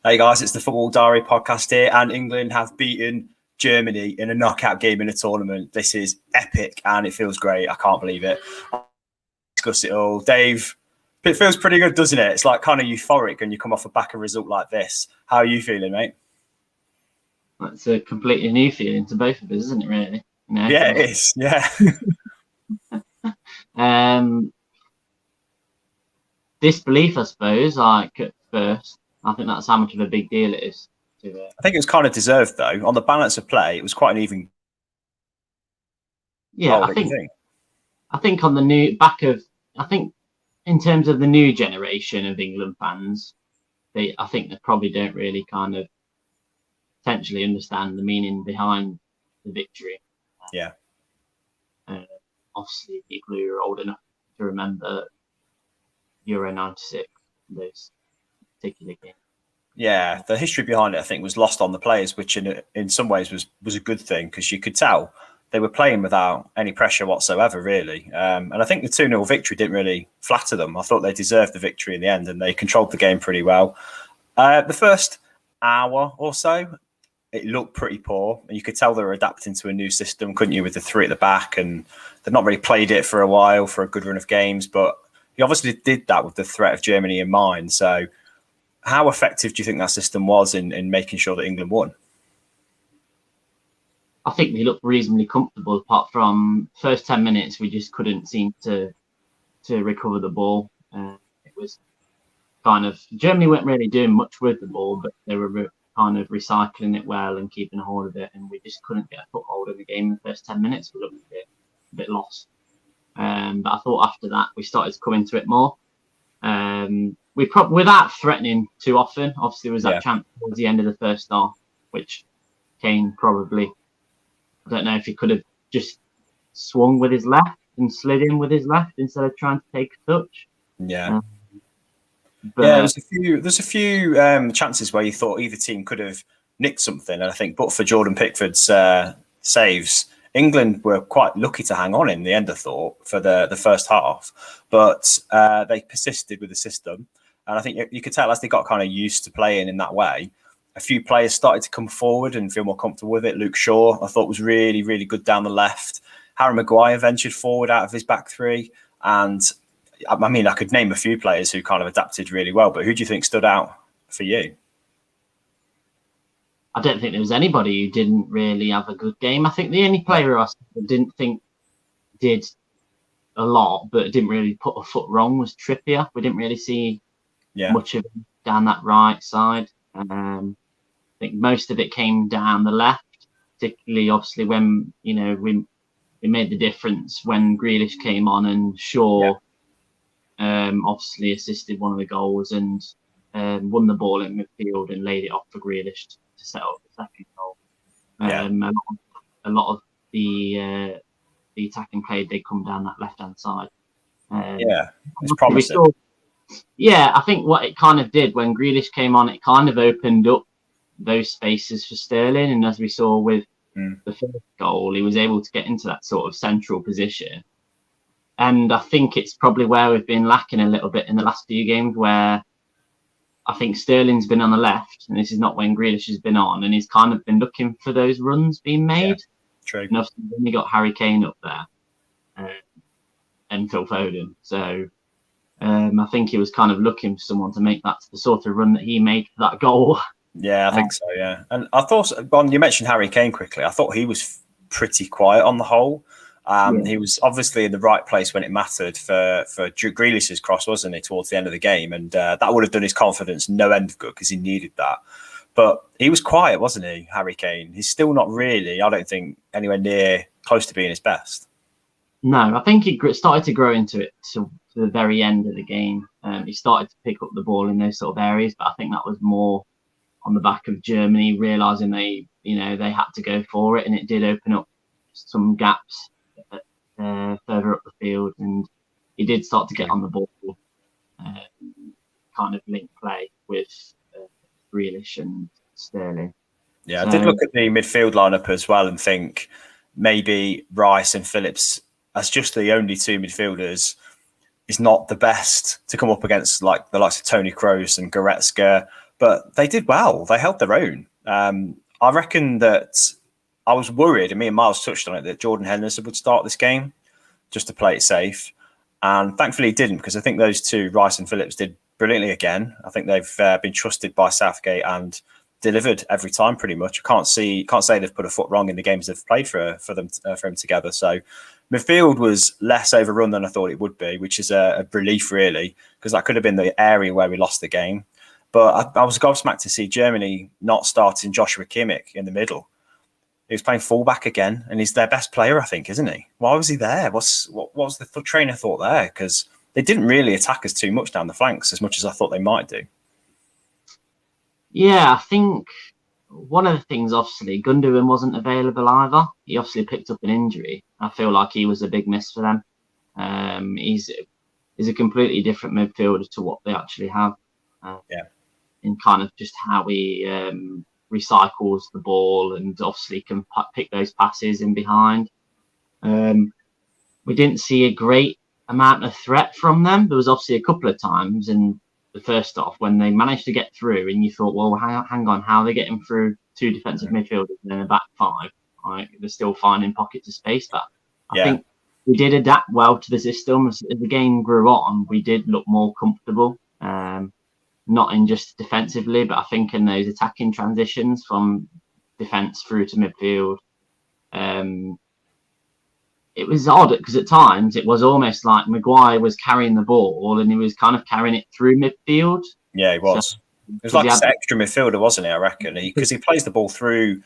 Hey guys, it's the Football Diary podcast here, and England have beaten Germany in a knockout game in a tournament. This is epic and it feels great. I can't believe it. I'll discuss it all. Dave, it feels pretty good, doesn't it? It's like kind of euphoric when you come off the back of a result like this. How are you feeling, mate? That's a completely new feeling to both of us, isn't it, really? Yeah, it is. Yeah. Disbelief, I suppose, like at first. I think that's how much of a big deal it is. I think it was kind of deserved, though. On the balance of play, it was quite an even. Yeah, I think on the new back of, I think in terms of the new generation of England fans, I think they probably don't really kind of potentially understand the meaning behind the victory. Yeah. Obviously, people who are old enough to remember Euro '96, this particular game. Yeah, the history behind it, I think, was lost on the players, which in some ways was a good thing because you could tell they were playing without any pressure whatsoever, really. And I think the 2-0 victory didn't really flatter them. I thought they deserved the victory in the end, and they controlled the game pretty well. The first hour or so, it looked pretty poor, and you could tell they were adapting to a new system, couldn't you, with the three at the back, and they'd not really played it for a while for a good run of games, but he obviously did that with the threat of Germany in mind. So how effective do you think that system was in making sure that England won? I think we looked reasonably comfortable, apart from first 10 minutes, we just couldn't seem to recover the ball. It was kind of, Germany weren't really doing much with the ball, but they were kind of recycling it well and keeping a hold of it, and we just couldn't get a foothold in the game in the first 10 minutes. We looked a bit lost. But I thought after that, we started to come into it more. Without threatening too often. Obviously, there was that chance towards the end of the first half, which Kane probably, I don't know if he could have just swung with his left and slid in with his left instead of trying to take a touch. Yeah. There's a few chances where you thought either team could have nicked something, and I think, but for Jordan Pickford's saves, England were quite lucky to hang on in the end, I thought, for the first half. But they persisted with the system. And I think you could tell as they got kind of used to playing in that way, a few players started to come forward and feel more comfortable with it. Luke Shaw, I thought, was really, really good down the left. Harry Maguire ventured forward out of his back three. And I mean, I could name a few players who kind of adapted really well. But who do you think stood out for you? I don't think there was anybody who didn't really have a good game. I think the only player I didn't think did a lot, but didn't really put a foot wrong, was Trippier. We didn't really see much of him down that right side. I think most of it came down the left, particularly obviously when we made the difference when Grealish came on, and Shaw obviously assisted one of the goals and won the ball in midfield and laid it off for Grealish to set up the second goal. A lot of the attacking play did come down that left-hand side. It's promising. I think what it kind of did when Grealish came on, it kind of opened up those spaces for Sterling. And as we saw with the first goal, he was able to get into that sort of central position. And I think it's probably where we've been lacking a little bit in the last few games, where I think Sterling's been on the left, and this is not when Grealish has been on, and he's kind of been looking for those runs being made. Yeah, true. And obviously then you got Harry Kane up there and Phil Foden. So I think he was kind of looking for someone to make that the sort of run that he made for that goal. Yeah, I think so, yeah. And I thought, Bon, you mentioned Harry Kane quickly. I thought he was pretty quiet on the whole. He was obviously in the right place when it mattered for Grealish's cross, wasn't he, towards the end of the game? And that would have done his confidence no end of good because he needed that. But he was quiet, wasn't he, Harry Kane? He's still not really, I don't think, anywhere near close to being his best. No, I think he started to grow into it to the very end of the game. He started to pick up the ball in those sort of areas, but I think that was more on the back of Germany realising they had to go for it, and it did open up some gaps further up the field, and he did start to get on the ball, kind of link play with Grealish and Sterling. Yeah, I did look at the midfield lineup as well and think maybe Rice and Phillips as just the only two midfielders is not the best to come up against, like the likes of Toni Kroos and Goretzka. but they did well. They held their own. I reckon that I was worried, and me and Miles touched on it, that Jordan Henderson would start this game just to play it safe. And thankfully he didn't, because I think those two, Rice and Phillips, did brilliantly again. I think they've been trusted by Southgate and delivered every time pretty much. I can't say they've put a foot wrong in the games they've played for them together. So midfield was less overrun than I thought it would be, which is a relief really, because that could have been the area where we lost the game. But I was gobsmacked to see Germany not starting Joshua Kimmich in the middle. He was playing fullback again, and he's their best player, I think, isn't he? Why was he there? What was the trainer thought there? Because they didn't really attack us too much down the flanks, as much as I thought they might do. Yeah, I think one of the things, obviously, Gundogan wasn't available either. He obviously picked up an injury. I feel like he was a big miss for them. He's a completely different midfielder to what they actually have. In kind of just how he recycles the ball and obviously can pick those passes in behind. We didn't see a great amount of threat from them. There was obviously a couple of times in the first half when they managed to get through, and you thought, well, hang on, how are they getting through two defensive midfielders and then a back five? They're still finding pockets of space, but I think we did adapt well to the system. As the game grew on, we did look more comfortable. Not in just defensively, but I think in those attacking transitions from defence through to midfield. It was odd because at times it was almost like Maguire was carrying the ball and he was kind of carrying it through midfield. Yeah, he was. It was like an extra midfielder, wasn't he, I reckon? Because he plays the ball through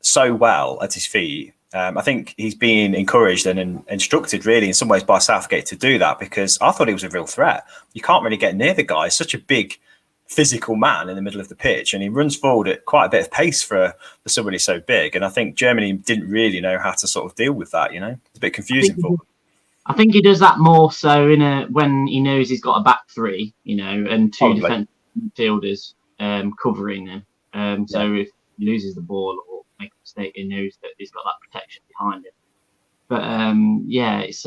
so well at his feet. I think he's being encouraged and instructed, really, in some ways by Southgate to do that, because I thought he was a real threat. You can't really get near the guy. He's such a big physical man in the middle of the pitch, and he runs forward at quite a bit of pace for somebody so big. And I think Germany didn't really know how to sort of deal with that. It's a bit confusing for them. I think he does that more so when he knows he's got a back three, and two defensive midfielders covering him. So if he loses the ball or makes a mistake, he knows that he's got that protection behind him. But it's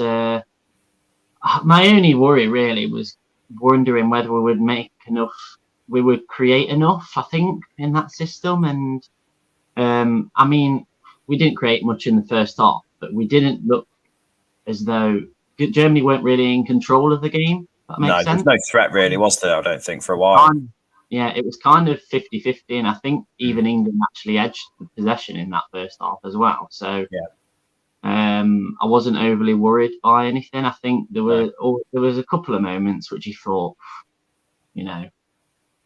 my only worry really was wondering whether we would make enough. We would create enough, I think, in that system. And we didn't create much in the first half, but we didn't look as though Germany weren't really in control of the game. That makes sense. There's no threat really, was there? I don't think, for a while. It was kind of 50-50, and I think even England actually edged the possession in that first half as well. So I wasn't overly worried by anything. I think there was a couple of moments which you thought,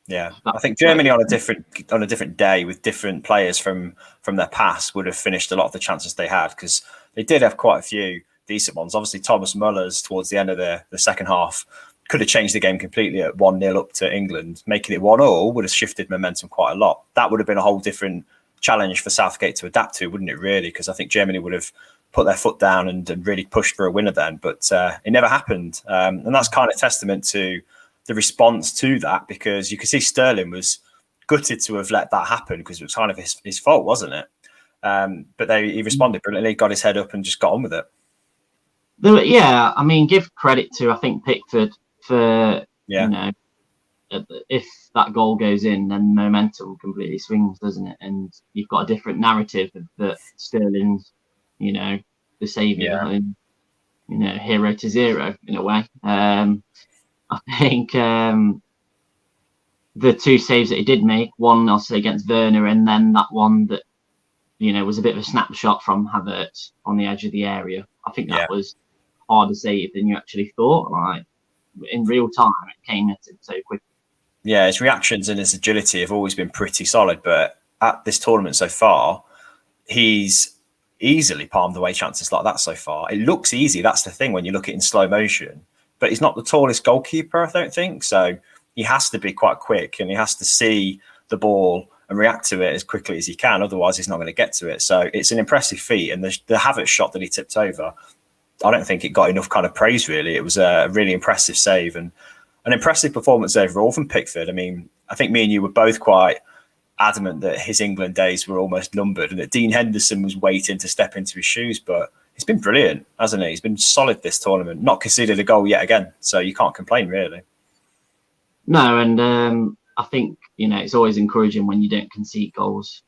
Yeah, I think Germany on a different day with different players from their past would have finished a lot of the chances they had, because they did have quite a few decent ones. Obviously, Thomas Muller's towards the end of the second half could have changed the game completely at 1-0 up to England. Making it 1-1 would have shifted momentum quite a lot. That would have been a whole different challenge for Southgate to adapt to, wouldn't it, really? Because I think Germany would have put their foot down and really pushed for a winner then. But it never happened. And that's kind of testament to the response to that, because you could see Sterling was gutted to have let that happen, because it was kind of his fault, wasn't it? But he responded brilliantly, got his head up and just got on with it. Give credit to, I think, Pickford for, if that goal goes in, then momentum completely swings, doesn't it? And you've got a different narrative that Sterling's, the saviour, hero to zero in a way. I think the two saves that he did make, one obviously against Werner, and then that one that was a bit of a snapshot from Havertz on the edge of the area. I think that was harder save than you actually thought. Like in real time, it came at him so quickly. Yeah, his reactions and his agility have always been pretty solid, but at this tournament so far, he's easily palmed away chances like that so far. It looks easy. That's the thing when you look at it in slow motion. But he's not the tallest goalkeeper, I don't think. So he has to be quite quick, and he has to see the ball and react to it as quickly as he can. Otherwise, he's not going to get to it. So it's an impressive feat. And the Havertz shot that he tipped over, I don't think it got enough kind of praise, really. It was a really impressive save and an impressive performance overall from Pickford. I mean, I think me and you were both quite adamant that his England days were almost numbered and that Dean Henderson was waiting to step into his shoes. But he's been brilliant, hasn't he? He's been solid this tournament. Not conceded a goal yet again, so you can't complain, really. No, and I think, it's always encouraging when you don't concede goals.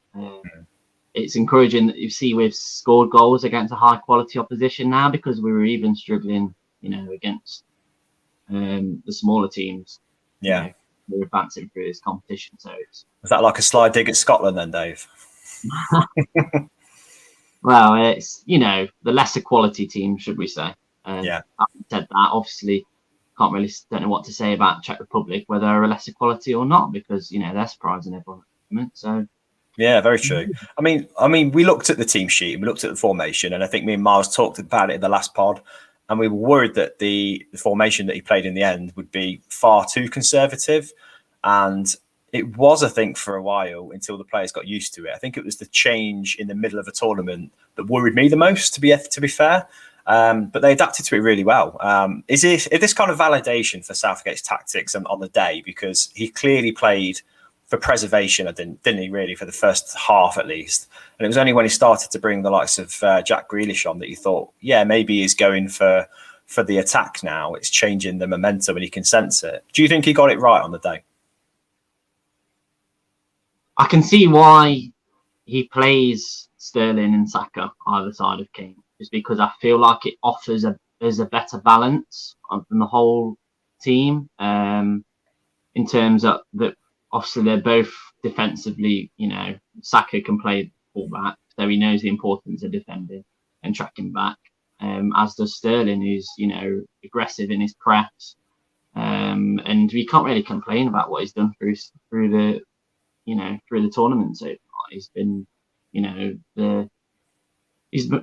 It's encouraging that you see we've scored goals against a high quality opposition now, because we were even struggling, against the smaller teams. Yeah. We're advancing through this competition. So is that like a sly dig at Scotland then, Dave? Well, it's, the lesser quality team, should we say. Yeah. Having said that, obviously, don't know what to say about Czech Republic, whether they're a lesser quality or not, because, they're surprising everyone at the moment. So, yeah, very true. I mean, we looked at the team sheet and we looked at the formation, and I think me and Miles talked about it in the last pod, and we were worried that the formation that he played in the end would be far too conservative. And it was, I think, for a while until the players got used to it. I think it was the change in the middle of a tournament that worried me the most, to be fair. But they adapted to it really well. Is this kind of validation for Southgate's tactics on the day? Because he clearly played for preservation, didn't he, really, for the first half at least. And it was only when he started to bring the likes of Jack Grealish on that you thought, yeah, maybe he's going for the attack now. It's changing the momentum and he can sense it. Do you think he got it right on the day? I can see why he plays Sterling and Saka either side of Kane, just because I feel like it offers a better balance than the whole team. In terms of that, obviously they're both defensively. Saka can play fullback, so he knows the importance of defending and tracking back. As does Sterling, who's aggressive in his press, and we can't really complain about what he's done through the tournament so far. He's been,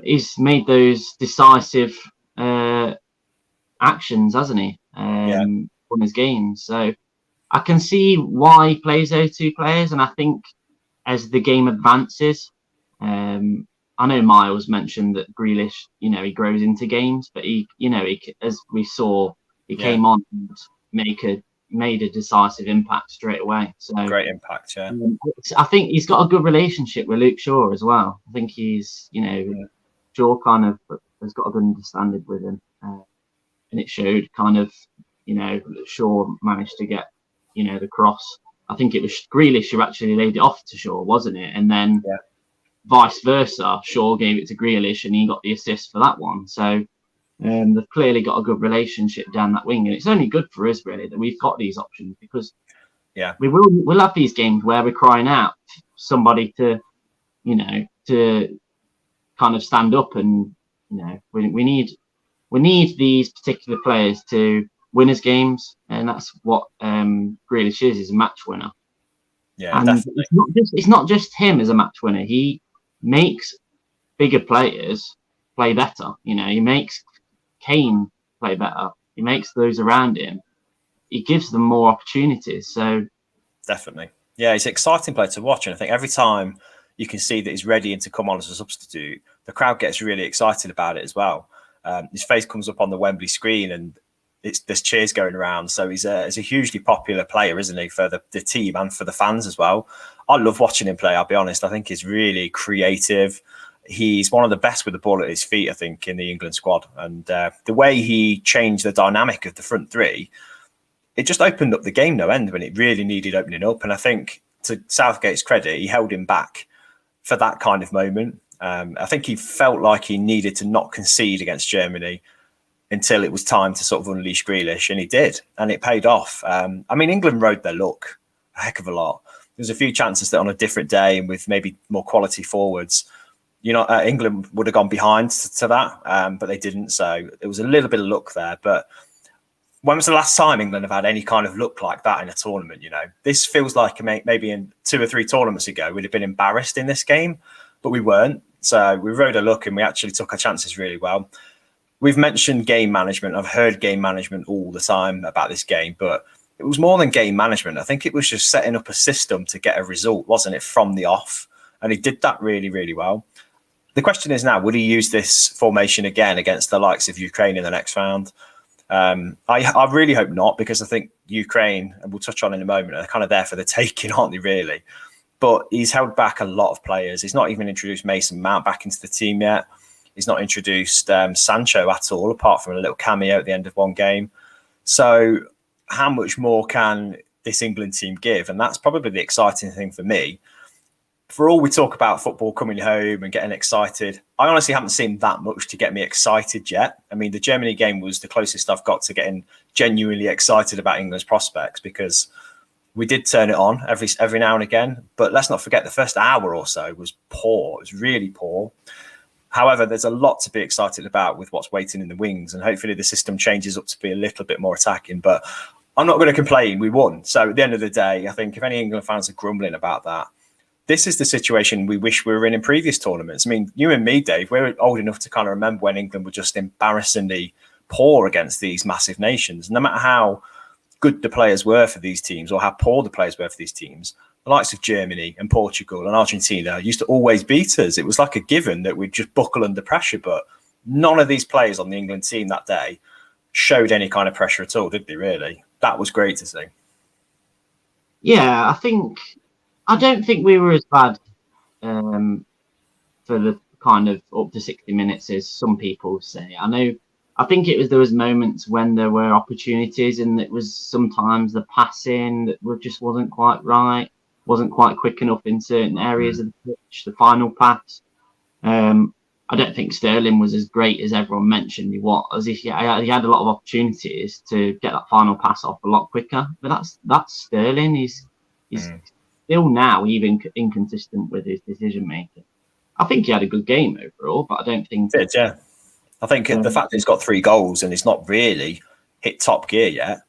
he's made those decisive actions, hasn't he? Won his games. So I can see why he plays those two players, and I think as the game advances, I know Miles mentioned that Grealish, he grows into games, but he as we saw, he came on and made a decisive impact straight away. So great impact, yeah. I think he's got a good relationship with Luke Shaw as well. I think he's, Shaw kind of has got a good understanding with him, and it showed kind of, Shaw managed to get, the cross. I think it was Grealish who actually laid it off to Shaw, wasn't it? And then vice versa, Shaw gave it to Grealish and he got the assist for that one. So they've clearly got a good relationship down that wing, and it's only good for us really that we've got these options, because we'll have these games where we're crying out somebody to kind of stand up, and we need these particular players to win us games, and that's what Grealish is a match winner. Yeah, and definitely. It's not just him as a match winner. He makes bigger players play better. He makes Kane play better. He makes those around him. He gives them more opportunities. So definitely, yeah, he's an exciting player to watch, and I think every time you can see that he's ready and to come on as a substitute, the crowd gets really excited about it as well. His face comes up on the Wembley screen, and there's cheers going around. So he's a hugely popular player, isn't he, for the team and for the fans as well. I love watching him play, I'll be honest. I think he's really creative. He's one of the best with the ball at his feet, I think, in the England squad. And the way he changed the dynamic of the front three, it just opened up the game no end when it really needed opening up. And I think, to Southgate's credit, he held him back for that kind of moment. I think he felt like he needed to not concede against Germany until it was time to sort of unleash Grealish, and he did, and it paid off. England rode their luck a heck of a lot. There's a few chances that on a different day and with maybe more quality forwards, England would have gone behind to that, but they didn't. So it was a little bit of luck there. But when was the last time England have had any kind of luck like that in a tournament? This feels like maybe in 2 or 3 tournaments ago, we'd have been embarrassed in this game, but we weren't. So we rode a luck and we actually took our chances really well. We've mentioned game management. I've heard game management all the time about this game, but it was more than game management. I think it was just setting up a system to get a result, wasn't it, from the off? And he did that really, really well. The question is now, would he use this formation again against the likes of Ukraine in the next round? I really hope not, because I think Ukraine, and we'll touch on in a moment, are kind of there for the taking, aren't they, really? But he's held back a lot of players. He's not even introduced Mason Mount back into the team yet. He's not introduced Sancho at all, apart from a little cameo at the end of one game. So how much more can this England team give. And that's probably the exciting thing for me. For all we talk about football coming home and getting excited, I honestly haven't seen that much to get me excited yet. I mean, the Germany game was the closest I've got to getting genuinely excited about England's prospects, because we did turn it on every now and again. But let's not forget the first hour or so was poor. It was really poor. However, there's a lot to be excited about with what's waiting in the wings, and hopefully the system changes up to be a little bit more attacking. But I'm not going to complain. We won. So at the end of the day, I think if any England fans are grumbling about that, this is the situation we wish we were in previous tournaments. I mean, you and me, Dave, we're old enough to kind of remember when England were just embarrassingly poor against these massive nations. No matter how good the players were for these teams or how poor the players were for these teams, the likes of Germany and Portugal and Argentina used to always beat us. It was like a given that we'd just buckle under pressure. But none of these players on the England team that day showed any kind of pressure at all, did they, really? That was great to see. Yeah, I don't think we were as bad for the kind of up to 60 minutes as some people say. I think there was moments when there were opportunities, and it was sometimes the passing that just wasn't quite right, wasn't quite quick enough in certain areas of the pitch, the final pass. I don't think Sterling was as great as everyone mentioned he was. He had a lot of opportunities to get that final pass off a lot quicker, but that's Sterling. He's still now even inconsistent with his decision making. I think he had a good game overall, but I don't think. It did, yeah. I think the fact that he's got 3 goals and he's not really hit top gear yet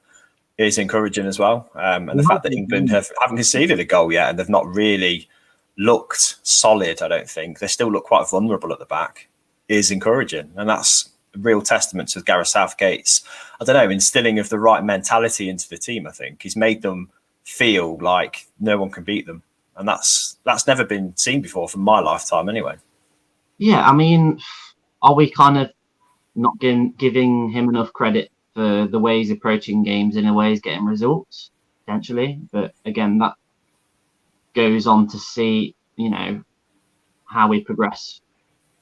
is encouraging as well. And the fact that England haven't conceded a goal yet and they've not really looked solid, I don't think. They still look quite vulnerable at the back, is encouraging. And that's a real testament to Gareth Southgate's, instilling of the right mentality into the team, I think. He's made them feel like no one can beat them. And that's never been seen before from my lifetime anyway. Yeah, I mean, are we kind of not giving him enough credit for the way he's approaching games in a way he's getting results, potentially? But again, that goes on to see, how we progress,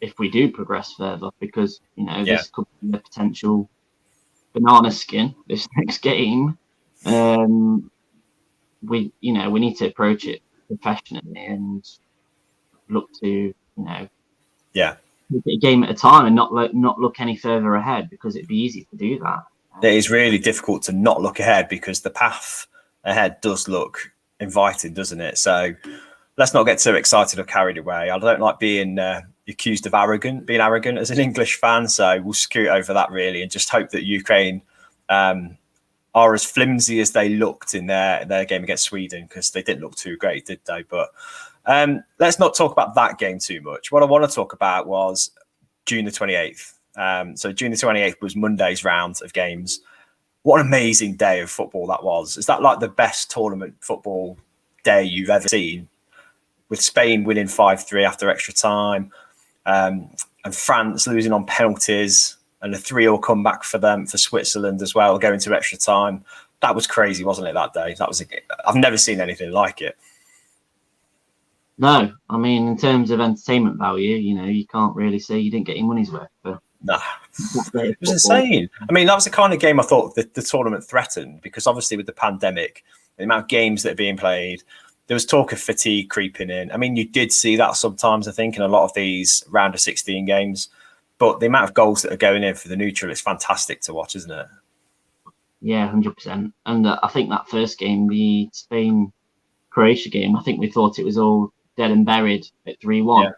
if we do progress further, because, this could be a potential banana skin this next game. We need to approach it professionally and look to, take it a game at a time and not look any further ahead, because it'd be easy to do that. It is really difficult to not look ahead because the path ahead does look inviting, doesn't it? So let's not get too excited or carried away. I don't like being accused of being arrogant as an English fan. So we'll scoot over that really and just hope that Ukraine are as flimsy as they looked in their game against Sweden, because they didn't look too great, did they? But let's not talk about that game too much. What I want to talk about was June the 28th. So June the 28th was Monday's round of games. What an amazing day of football that was. Is that like the best tournament football day you've ever seen? With Spain winning 5-3 after extra time, and France losing on penalties, and a 3-3 comeback for Switzerland as well, going to extra time. That was crazy, wasn't it, that day? I've never seen anything like it. No, I mean, in terms of entertainment value, you can't really say you didn't get your money's worth. Nah, it was insane. I mean, that was the kind of game I thought the tournament threatened, because obviously with the pandemic, the amount of games that are being played, there was talk of fatigue creeping in. I mean, you did see that sometimes, I think, in a lot of these round of 16 games. But the amount of goals that are going in for the neutral is fantastic to watch, isn't it? Yeah, 100%. And I think that first game, the Spain-Croatia game, I think we thought it was all dead and buried at 3-1,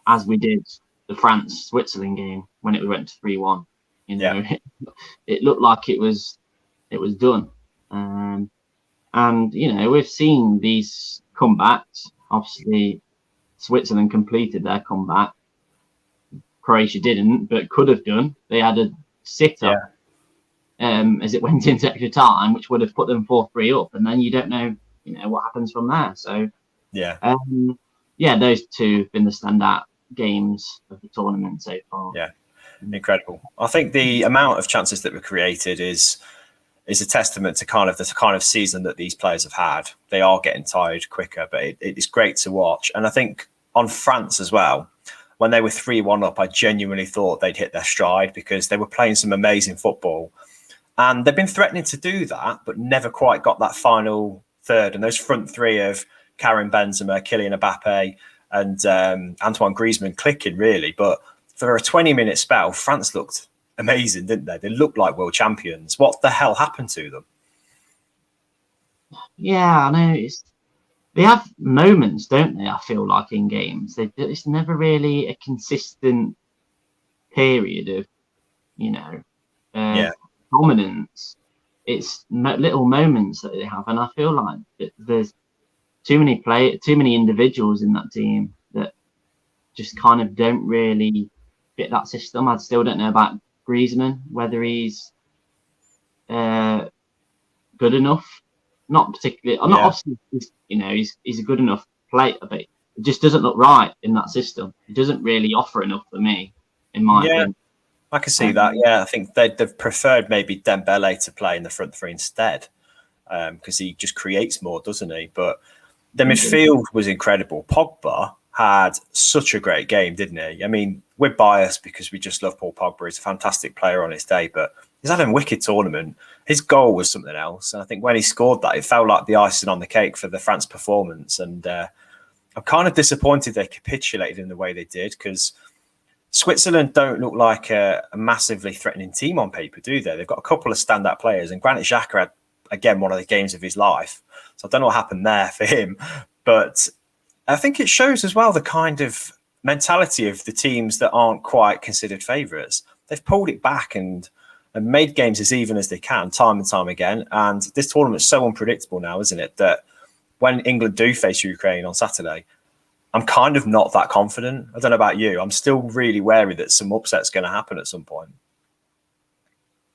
as we did the France-Switzerland game when it went to 3-1. It looked like it was done. And, we've seen these comebacks. Obviously, Switzerland completed their comeback. Croatia didn't, but could have done. They had a sitter as it went into extra time, which would have put them 4-3 up. And then you don't know, what happens from there. So, those two have been the standout games of the tournament so far. Yeah, incredible. I think the amount of chances that were created is a testament to the kind of season that these players have had. They are getting tired quicker, but it is great to watch. And I think on France as well, when they were 3-1 up, I genuinely thought they'd hit their stride, because they were playing some amazing football. And they've been threatening to do that, but never quite got that final third. And those front three of Karim Benzema, Kylian Mbappe, and Antoine Griezmann clicking, really. But for a 20-minute spell, France looked amazing, didn't they? They looked like world champions. What the hell happened to them? Yeah, I know. They have moments, don't they? I feel like in games, it's never really a consistent period of, dominance. It's little moments that they have, and I feel like there's too many individuals in that team that just kind of don't really fit that system. I still don't know about Griezmann, whether he's good enough. Not particularly. Not obviously, he's a good enough player, but it just doesn't look right in that system. It doesn't really offer enough for me, in my opinion. I can see that. Yeah, I think they've preferred maybe Dembele to play in the front three instead, because he just creates more, doesn't he? But the midfield was incredible. Pogba had such a great game, didn't he? I mean, we're biased because we just love Paul Pogba. He's a fantastic player on his day, but he's had a wicked tournament. His goal was something else. And I think when he scored that, it felt like the icing on the cake for the France performance. And I'm kind of disappointed they capitulated in the way they did, because Switzerland don't look like a massively threatening team on paper, do they? They've got a couple of standout players, and Granit Xhaka had, again, one of the games of his life. So I don't know what happened there for him. But I think it shows as well the kind of mentality of the teams that aren't quite considered favourites. They've pulled it back and made games as even as they can, time and time again. And this tournament's so unpredictable now, isn't it, that when England do face Ukraine on Saturday, I'm kind of not that confident. I don't know about you. I'm still really wary that some upset's going to happen at some point.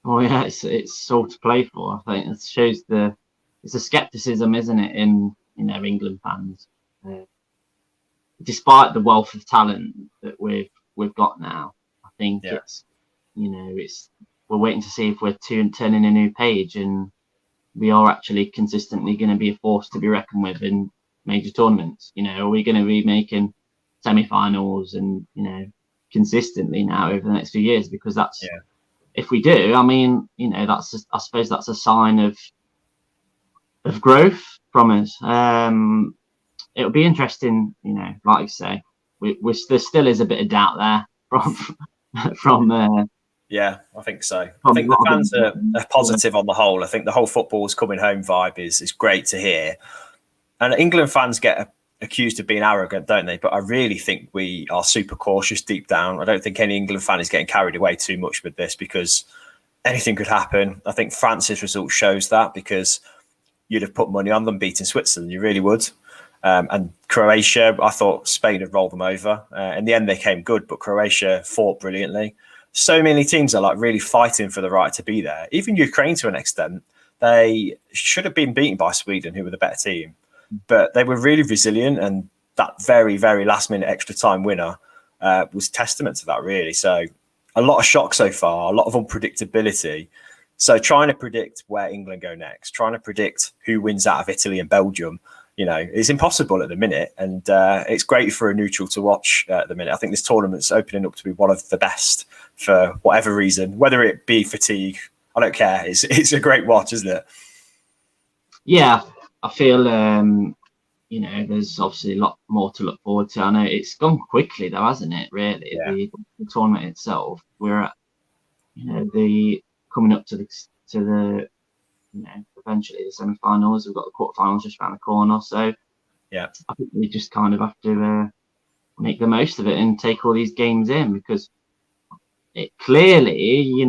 Oh yeah, it's all to play for. I think it shows it's a skepticism, isn't it, in England fans, despite the wealth of talent that we've got now. I think it's we're waiting to see if we're turning a new page, and we are actually consistently going to be a force to be reckoned with in major tournaments. Are we going to be making semi-finals and consistently now over the next few years? Because that's if we do, I mean, I suppose that's a sign of growth from us. It'll be interesting, like you say, there still is a bit of doubt there from. Yeah, I think so. I think the fans are positive on the whole. I think the whole football's coming home vibe is great to hear. And England fans get accused of being arrogant, don't they? But I really think we are super cautious deep down. I don't think any England fan is getting carried away too much with this, because anything could happen. I think France's result shows that, because you'd have put money on them beating Switzerland. You really would. And Croatia, I thought Spain had rolled them over. In the end, they came good, but Croatia fought brilliantly. So many teams are like really fighting for the right to be there. Even Ukraine, to an extent, they should have been beaten by Sweden, who were the better team. But they were really resilient, and that very, very last-minute extra time winner was testament to that, really. So a lot of shock so far, a lot of unpredictability. So trying to predict where England go next, trying to predict who wins out of Italy and Belgium, is impossible at the minute. And it's great for a neutral to watch at the minute. I think this tournament's opening up to be one of the best for whatever reason, whether it be fatigue. I don't care. It's a great watch, isn't it? Yeah, I feel, there's obviously a lot more to look forward to. I know it's gone quickly, though, hasn't it, really? Yeah. The tournament itself, we're at, coming up to the eventually the semi-finals. We've got the quarterfinals just around the corner. So, yeah, I think we just kind of have to make the most of it and take all these games in, because it clearly,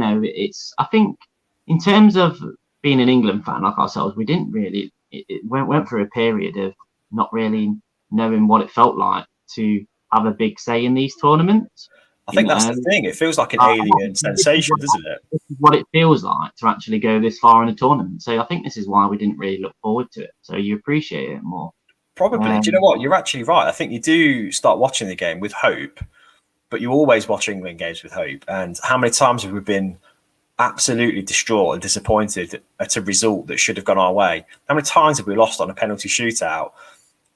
I think in terms of being an England fan like ourselves, we didn't really, it went through a period of not really knowing what it felt like to have a big say in these tournaments. I think that's the thing. It feels like an alien sensation, doesn't it? This is what it feels like to actually go this far in a tournament. So I think this is why we didn't really look forward to it. So you appreciate it more. Probably. Do you know what? You're actually right. I think you do start watching the game with hope, but you always watch England games with hope. And how many times have we been absolutely distraught and disappointed at a result that should have gone our way? How many times have we lost on a penalty shootout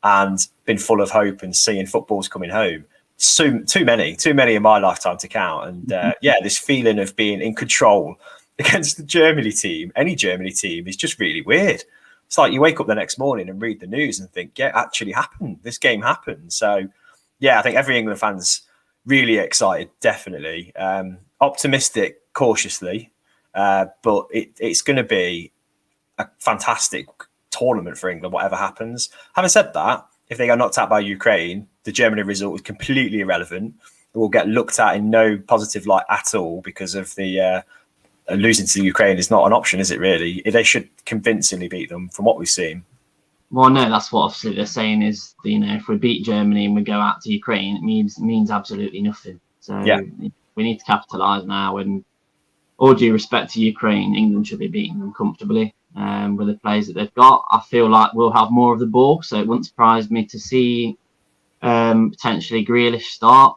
and been full of hope and seeing footballs coming home? Too many in my lifetime to count. And this feeling of being in control against the Germany team, any Germany team, is just really weird. It's like you wake up the next morning and read the news and think, yeah, it actually happened. This game happened. So, yeah, I think every England fan's really excited, definitely. Optimistic, cautiously. But it's going to be a fantastic tournament for England, whatever happens. Having said that, if they get knocked out by Ukraine, the Germany result is completely irrelevant. It will get looked at in no positive light at all because of the losing to Ukraine is not an option, is it really? They should convincingly beat them from what we've seen. Well, no, that's what obviously they're saying is, if we beat Germany and we go out to Ukraine, it means absolutely nothing. So yeah, we need to capitalise now. And all due respect to Ukraine, England should be beating them comfortably with the players that they've got. I feel like we'll have more of the ball, so it wouldn't surprise me to see potentially Grealish start.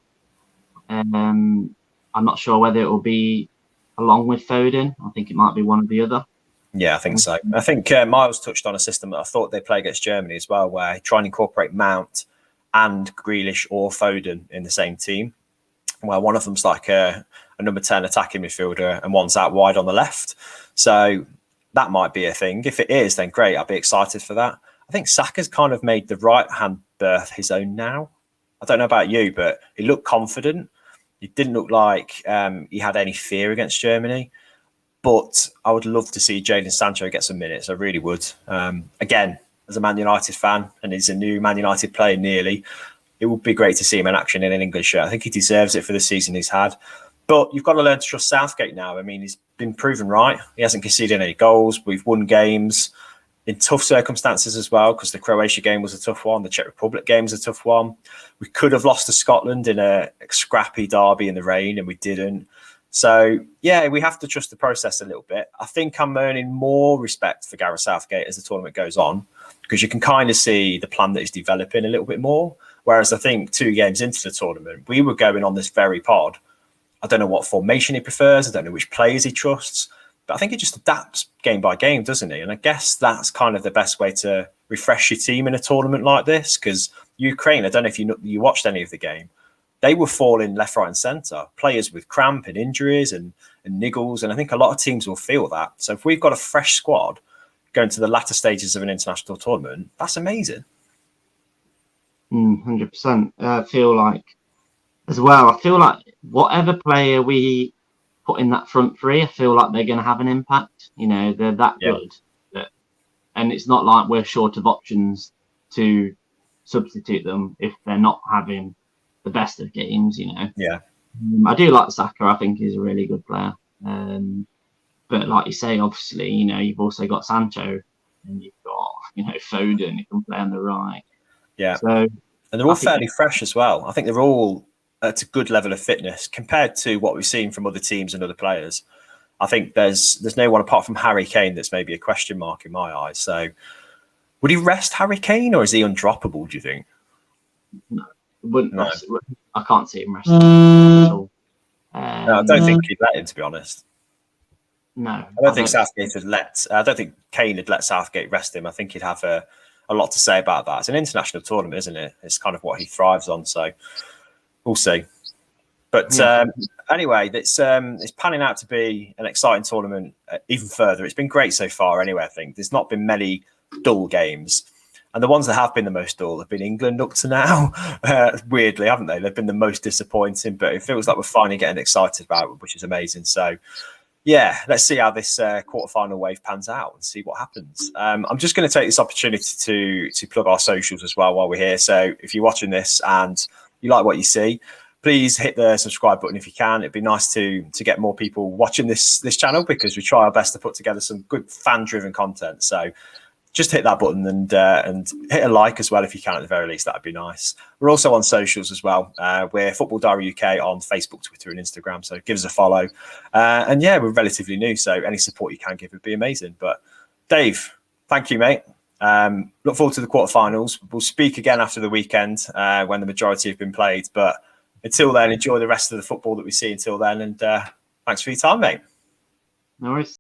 I'm not sure whether it will be along with Foden. I think it might be one or the other. Yeah, I think so. I think Miles touched on a system that I thought they'd play against Germany as well, where try and incorporate Mount and Grealish or Foden in the same team, where one of them's like a number 10 attacking midfielder and one's out wide on the left. So that might be a thing. If it is, then great. I'll be excited for that. I think Saka's kind of made the right-hand berth his own now. I don't know about you, but he looked confident. He didn't look like he had any fear against Germany. But I would love to see Jadon Sancho get some minutes. I really would. Again, as a Man United fan, and he's a new Man United player nearly, it would be great to see him in action in an England shirt. I think he deserves it for the season he's had. But you've got to learn to trust Southgate now. I mean, he's been proven right. He hasn't conceded any goals. We've won games in tough circumstances as well, because the Croatia game was a tough one. The Czech Republic game was a tough one. We could have lost to Scotland in a scrappy derby in the rain, and we didn't. So, yeah, we have to trust the process a little bit. I think I'm earning more respect for Gareth Southgate as the tournament goes on, because you can kind of see the plan that he's developing a little bit more. Whereas I think 2 games into the tournament, we were going on this very pod. I don't know what formation he prefers. I don't know which players he trusts. But I think he just adapts game by game, doesn't he? And I guess that's kind of the best way to refresh your team in a tournament like this, because Ukraine, I don't know if you watched any of the game, they were falling left, right and centre. Players with cramp and injuries and niggles. And I think a lot of teams will feel that. So if we've got a fresh squad going to the latter stages of an international tournament, that's amazing. 100%. I feel like whatever player we put in that front three, I feel like they're going to have an impact. They're that good. And it's not like we're short of options to substitute them if they're not having the best of games, Yeah. I do like Saka. I think he's a really good player. But like you say, obviously, you've also got Sancho and you've got, Foden who can play on the right. Yeah. So, and they're all fairly fresh as well. I think they're all at a good level of fitness compared to what we've seen from other teams and other players. I think there's no one apart from Harry Kane that's maybe a question mark in my eyes. So would he rest Harry Kane, or is he undroppable, do you think? No. I can't see him resting at all. No, I don't think he'd let him, to be honest. No, I don't think Southgate would I don't think Kane would let Southgate rest him. I think he'd have a lot to say about that. It's an international tournament, isn't it? It's kind of what he thrives on. So we'll see. But anyway, it's panning out to be an exciting tournament even further. It's been great so far anyway, I think. There's not been many dull games. And the ones that have been the most dull have been England up to now. Weirdly, haven't they? They've been the most disappointing, but it feels like we're finally getting excited about it, which is amazing. So, yeah, let's see how this quarterfinal wave pans out and see what happens. I'm just going to take this opportunity to plug our socials as well while we're here. So if you're watching this and you like what you see, please hit the subscribe button if you can. It'd be nice to get more people watching this channel, because we try our best to put together some good fan-driven content. So just hit that button and hit a like as well if you can, at the very least. That'd be nice. We're also on socials as well. We're Football Diary UK on Facebook, Twitter and Instagram. So give us a follow. And yeah, we're relatively new, so any support you can give would be amazing. But Dave, thank you, mate. Look forward to the quarterfinals. We'll speak again after the weekend when the majority have been played. But until then, enjoy the rest of the football that we see until then. And thanks for your time, mate. No worries.